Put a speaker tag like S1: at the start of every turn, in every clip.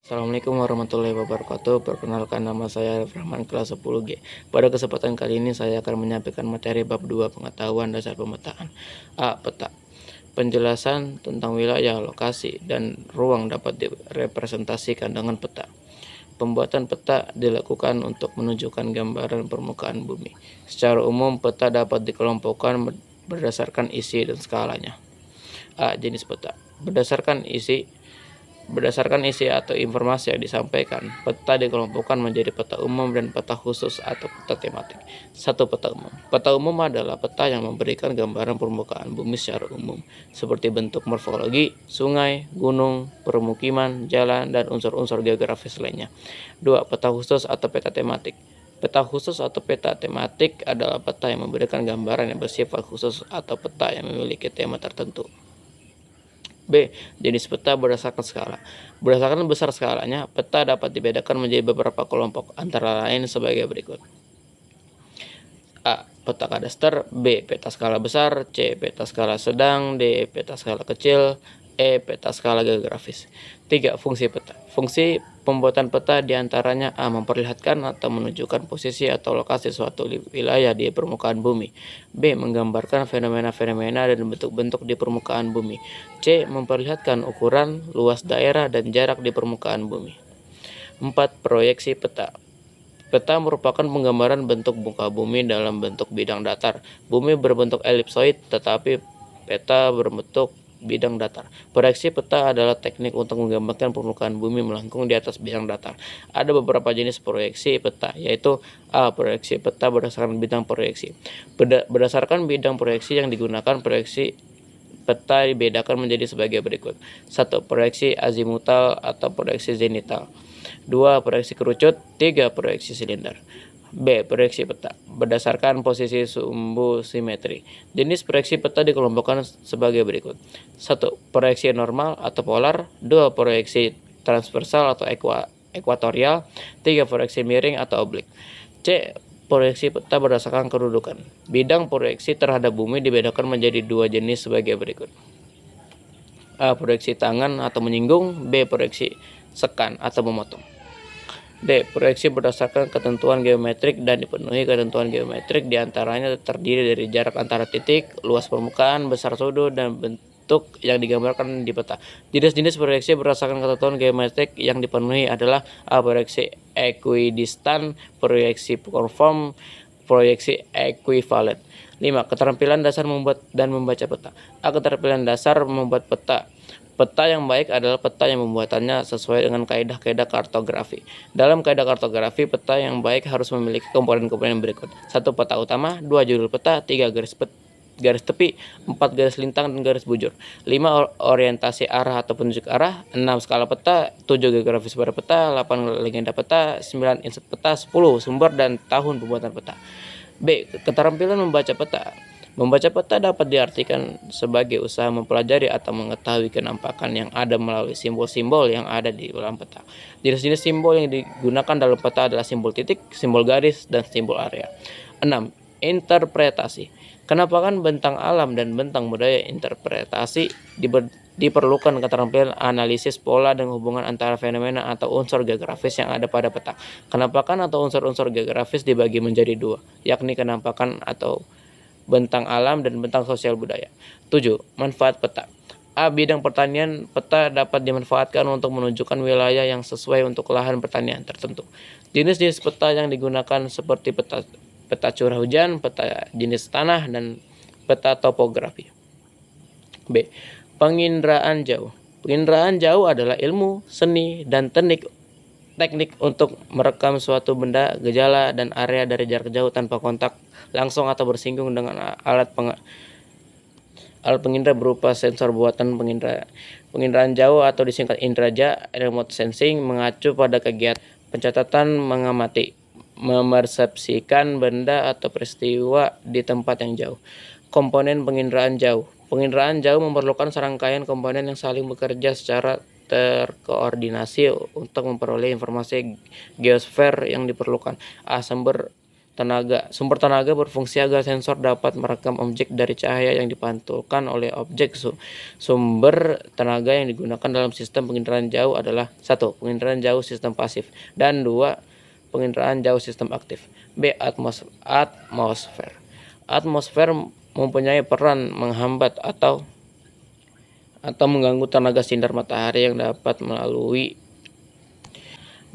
S1: Assalamualaikum warahmatullahi wabarakatuh. Perkenalkan, nama saya Arif Rahman, kelas 10G. Pada kesempatan kali ini saya akan menyampaikan materi bab 2, pengetahuan dasar pemetaan. A. Peta. Penjelasan tentang wilayah, lokasi, dan ruang dapat direpresentasikan dengan peta. Pembuatan peta dilakukan untuk menunjukkan gambaran permukaan bumi. Secara umum, peta dapat dikelompokkan berdasarkan isi dan skalanya. A. Jenis peta. Berdasarkan isi atau informasi yang disampaikan, peta dikelompokkan menjadi peta umum dan peta khusus atau peta tematik. 1. Peta umum. Peta umum adalah peta yang memberikan gambaran permukaan bumi secara umum, seperti bentuk morfologi, sungai, gunung, permukiman, jalan, dan unsur-unsur geografis lainnya. 2. Peta khusus atau peta tematik. Peta khusus atau peta tematik adalah peta yang memberikan gambaran yang bersifat khusus atau peta yang memiliki tema tertentu. B. Jenis peta berdasarkan skala. Berdasarkan besar skalanya, peta dapat dibedakan menjadi beberapa kelompok, antara lain sebagai berikut. A. Peta kadaster. B. Peta skala besar. C. Peta skala sedang. D. Peta skala kecil. E. Peta skala geografis. 3. Fungsi peta. Fungsi pembuatan peta diantaranya: A. Memperlihatkan atau menunjukkan posisi atau lokasi suatu wilayah di permukaan bumi. B. Menggambarkan fenomena-fenomena dan bentuk-bentuk di permukaan bumi. C. Memperlihatkan ukuran, luas daerah, dan jarak di permukaan bumi. 4. Proyeksi peta. Peta merupakan penggambaran bentuk muka bumi dalam bentuk bidang datar. Bumi berbentuk elipsoid, tetapi peta berbentuk bidang datar. Proyeksi peta adalah teknik untuk menggambarkan permukaan bumi melengkung di atas bidang datar. Ada beberapa jenis proyeksi peta, yaitu: A. Proyeksi peta berdasarkan bidang proyeksi. Berdasarkan bidang proyeksi yang digunakan, proyeksi peta dibedakan menjadi sebagai berikut. 1. Proyeksi azimutal atau proyeksi zenital. 2. Proyeksi kerucut. 3. Proyeksi silinder. B. Proyeksi peta berdasarkan posisi sumbu simetri. Jenis proyeksi peta dikelompokkan sebagai berikut. 1. Proyeksi normal atau polar. 2. Proyeksi transversal atau ekuatorial. 3. Proyeksi miring atau oblik. C. Proyeksi peta berdasarkan kedudukan. Bidang proyeksi terhadap bumi dibedakan menjadi dua jenis sebagai berikut. A. Proyeksi tangan atau menyinggung. B. Proyeksi sekan atau memotong. D. Proyeksi berdasarkan ketentuan geometrik dan dipenuhi ketentuan geometrik, diantaranya terdiri dari jarak antara titik, luas permukaan, besar sudut, dan bentuk yang digambarkan di peta. Jenis-jenis proyeksi berdasarkan ketentuan geometrik yang dipenuhi adalah: A. Proyeksi ekuidistan, proyeksi konform, proyeksi ekuivalen. 5. Keterampilan dasar membuat dan membaca peta. A. Keterampilan dasar membuat peta. Peta yang baik adalah peta yang pembuatannya sesuai dengan kaidah-kaidah kartografi. Dalam kaidah kartografi, peta yang baik harus memiliki komponen-komponen berikut: 1. Peta utama. 2. Judul peta. 3. Garis tepi. 4. Garis lintang dan garis bujur. 5. Orientasi arah atau penunjuk arah. 6. Skala peta. 7. Geografis pada peta. 8. Legenda peta. 9. Inset peta. 10. Sumber dan tahun pembuatan peta. B. Keterampilan membaca peta. Membaca peta dapat diartikan sebagai usaha mempelajari atau mengetahui kenampakan yang ada melalui simbol-simbol yang ada di dalam peta. Jenis-jenis simbol yang digunakan dalam peta adalah simbol titik, simbol garis, dan simbol area. 6. Interpretasi. Kenampakan bentang alam dan bentang budaya. Interpretasi diperlukan keterampilan analisis pola dan hubungan antara fenomena atau unsur geografis yang ada pada peta. Kenampakan atau unsur-unsur geografis dibagi menjadi dua, yakni kenampakan atau bentang alam dan bentang sosial budaya. 7. Manfaat peta. A. Bidang pertanian. Peta dapat dimanfaatkan untuk menunjukkan wilayah yang sesuai untuk lahan pertanian tertentu. Jenis-jenis peta yang digunakan seperti peta curah hujan, peta jenis tanah, dan peta topografi. B. Penginderaan jauh. Penginderaan jauh adalah ilmu, seni, dan teknik untuk merekam suatu benda, gejala, dan area dari jarak jauh tanpa kontak langsung atau bersinggung dengan alat pengindra berupa sensor buatan pengindra. Penginderaan jauh atau disingkat inderaja, remote sensing, mengacu pada kegiatan pencatatan, mengamati, memersepsikan benda atau peristiwa di tempat yang jauh. Komponen penginderaan jauh. Penginderaan jauh memerlukan serangkaian komponen yang saling bekerja secara terkoordinasi untuk memperoleh informasi geosfer yang diperlukan. A. Sumber tenaga. Sumber tenaga berfungsi agar sensor dapat merekam objek dari cahaya yang dipantulkan oleh objek. Sumber tenaga yang digunakan dalam sistem penginderaan jauh adalah 1. Penginderaan jauh sistem pasif, dan 2. Penginderaan jauh sistem aktif. B. Atmosfer. Atmosfer mempunyai peran menghambat atau mengganggu tenaga sinar matahari yang dapat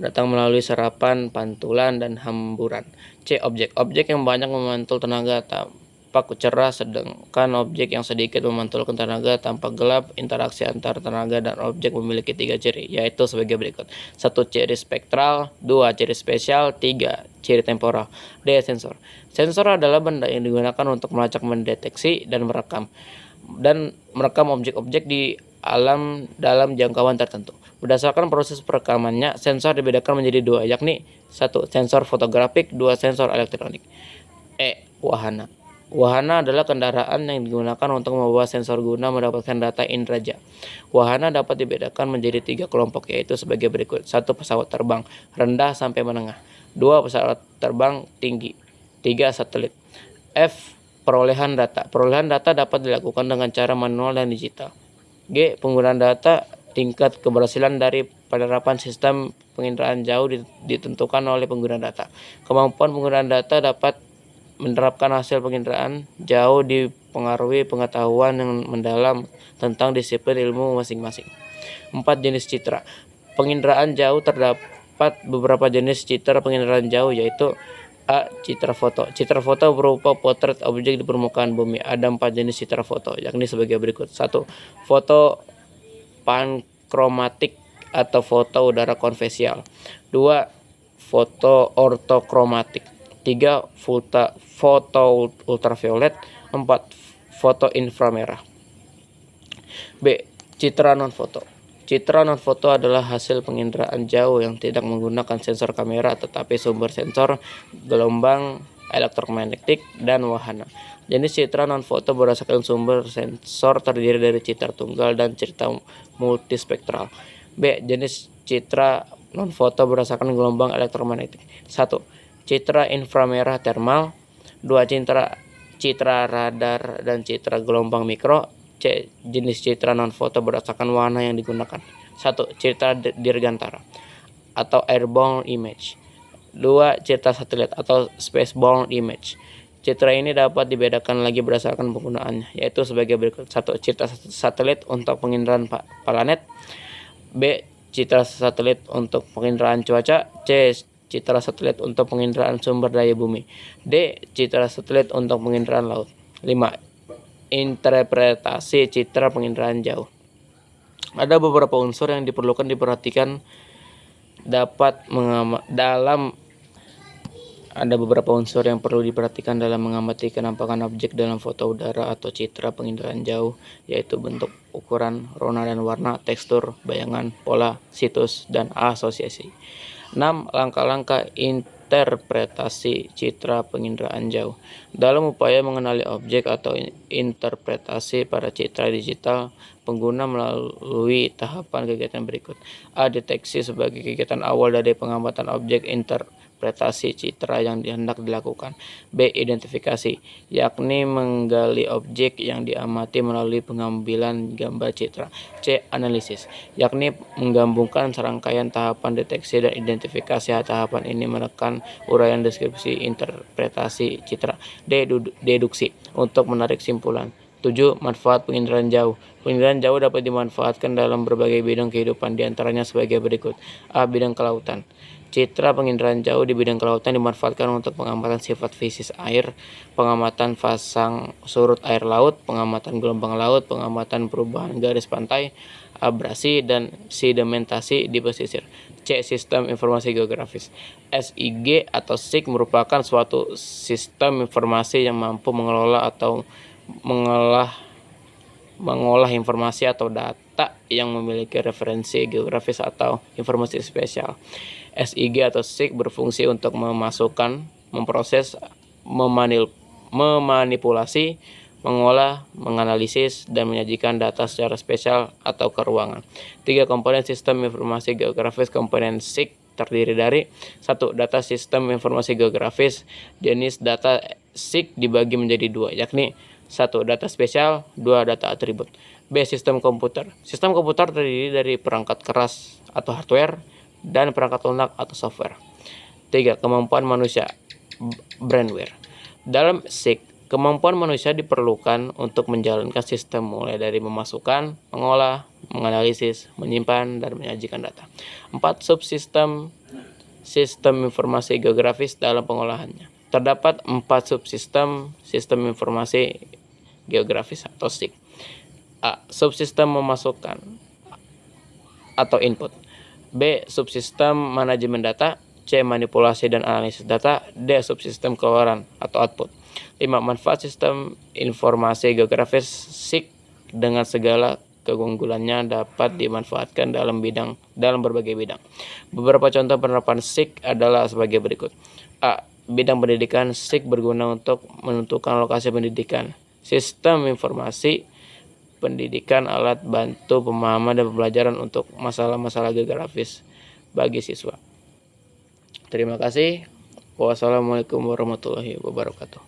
S1: datang melalui serapan, pantulan, dan hamburan. C. Objek yang banyak memantul tenaga tampak cerah, sedangkan objek yang sedikit memantulkan tenaga tampak gelap. Interaksi antar tenaga dan objek memiliki 3 ciri, yaitu sebagai berikut. 1. Ciri spektral, 2. Ciri spesial, 3. Ciri temporal. D. Sensor. Sensor adalah benda yang digunakan untuk melacak, mendeteksi, dan merekam objek-objek di alam dalam jangkauan tertentu. Berdasarkan proses perekamannya, sensor dibedakan menjadi 2, yakni 1. Sensor fotografik, 2. Sensor elektronik. E. Wahana. Wahana adalah kendaraan yang digunakan untuk membawa sensor guna mendapatkan data inderaja. Wahana dapat dibedakan menjadi 3 kelompok, yaitu sebagai berikut. 1. Pesawat terbang rendah sampai menengah. 2. Pesawat terbang tinggi. 3. Satelit. F. Perolehan data. Perolehan data dapat dilakukan dengan cara manual dan digital. G. Penggunaan data. Tingkat keberhasilan dari penerapan sistem penginderaan jauh ditentukan oleh pengguna data. Kemampuan penggunaan data dapat menerapkan hasil penginderaan jauh dipengaruhi pengetahuan yang mendalam tentang disiplin ilmu masing-masing. 4. Jenis citra. Penginderaan jauh terdapat beberapa jenis citra penginderaan jauh, yaitu A. Citra foto. Citra foto berupa potret objek di permukaan bumi. Ada 4 jenis citra foto, yakni sebagai berikut. 1. Foto pankromatik atau foto udara konvensional. 2. Foto ortokromatik. 3. Foto ultraviolet. 4. Foto inframerah. B. Citra non-foto. Citra non-foto adalah hasil penginderaan jauh yang tidak menggunakan sensor kamera, tetapi sumber sensor, gelombang elektromagnetik, dan wahana. Jenis citra non-foto berdasarkan sumber sensor terdiri dari citra tunggal dan citra multispektral. B. Jenis citra non-foto berdasarkan gelombang elektromagnetik. 1. Citra inframerah termal. 2. Citra radar dan citra gelombang mikro. C. Jenis citra non-foto berdasarkan warna yang digunakan. 1. Citra dirgantara atau airborne image. 2. Citra satelit atau spaceborne image. Citra ini dapat dibedakan lagi berdasarkan penggunaannya, yaitu sebagai berikut. 1. Citra satelit untuk penginderaan planet. B. Citra satelit untuk penginderaan cuaca. C. Citra satelit untuk penginderaan sumber daya bumi. D. Citra satelit untuk penginderaan laut. 5. Interpretasi citra penginderaan jauh. Ada beberapa unsur yang diperhatikan dalam mengamati kenampakan objek dalam foto udara atau citra penginderaan jauh, yaitu bentuk, ukuran, rona dan warna, tekstur, bayangan, pola, situs, dan asosiasi. 6. Langkah-langkah interpretasi citra penginderaan jauh. Dalam upaya mengenali objek atau interpretasi pada citra digital, pengguna melalui tahapan kegiatan berikut. A. Deteksi sebagai kegiatan awal dari pengamatan objek interpretasi citra yang hendak dilakukan. B. Identifikasi, yakni menggali objek yang diamati melalui pengambilan gambar citra. C. Analisis, yakni menggabungkan serangkaian tahapan deteksi dan identifikasi. Tahapan ini menekan uraian deskripsi interpretasi citra. D. Deduksi, untuk menarik simpulan. 7. Manfaat penginderaan jauh. Penginderaan jauh dapat dimanfaatkan dalam berbagai bidang kehidupan, diantaranya sebagai berikut. A. Bidang kelautan. Citra penginderaan jauh di bidang kelautan dimanfaatkan untuk pengamatan sifat fisik air, pengamatan pasang surut air laut, pengamatan gelombang laut, pengamatan perubahan garis pantai, abrasi, dan sedimentasi di pesisir. C. Sistem informasi geografis. SIG atau SIG merupakan suatu sistem informasi yang mampu mengelola atau mengolah informasi atau data yang memiliki referensi geografis atau informasi spesial. SIG atau SIG berfungsi untuk memasukkan, memproses, memanipulasi, mengolah, menganalisis, dan menyajikan data secara spesial atau ke ruangan. 3. Komponen sistem informasi geografis. Komponen SIG terdiri dari 1. Data sistem informasi geografis. Jenis data SIG dibagi menjadi 2, yakni 1. Data spesial, 2. Data atribut. B. Sistem komputer. Sistem komputer terdiri dari perangkat keras atau hardware dan perangkat lunak atau software. 3. Kemampuan manusia, brainware. Dalam SIG, kemampuan manusia diperlukan untuk menjalankan sistem mulai dari memasukkan, mengolah, menganalisis, menyimpan, dan menyajikan data. 4. Subsistem sistem informasi geografis dalam pengolahannya. Terdapat 4 subsistem sistem informasi geografis atau SIG. A. Subsistem memasukkan atau input. B. Subsistem manajemen data. C. Manipulasi dan analisis data. D. Subsistem keluaran atau output. 5. Manfaat sistem informasi geografis SIG dengan segala keunggulannya dapat dimanfaatkan dalam berbagai bidang. Beberapa contoh penerapan SIG adalah sebagai berikut. A. Bidang pendidikan, SIG berguna untuk menentukan lokasi pendidikan. Sistem informasi pendidikan alat bantu pemahaman dan pembelajaran untuk masalah-masalah geografis bagi siswa. Terima kasih. Wassalamualaikum warahmatullahi wabarakatuh.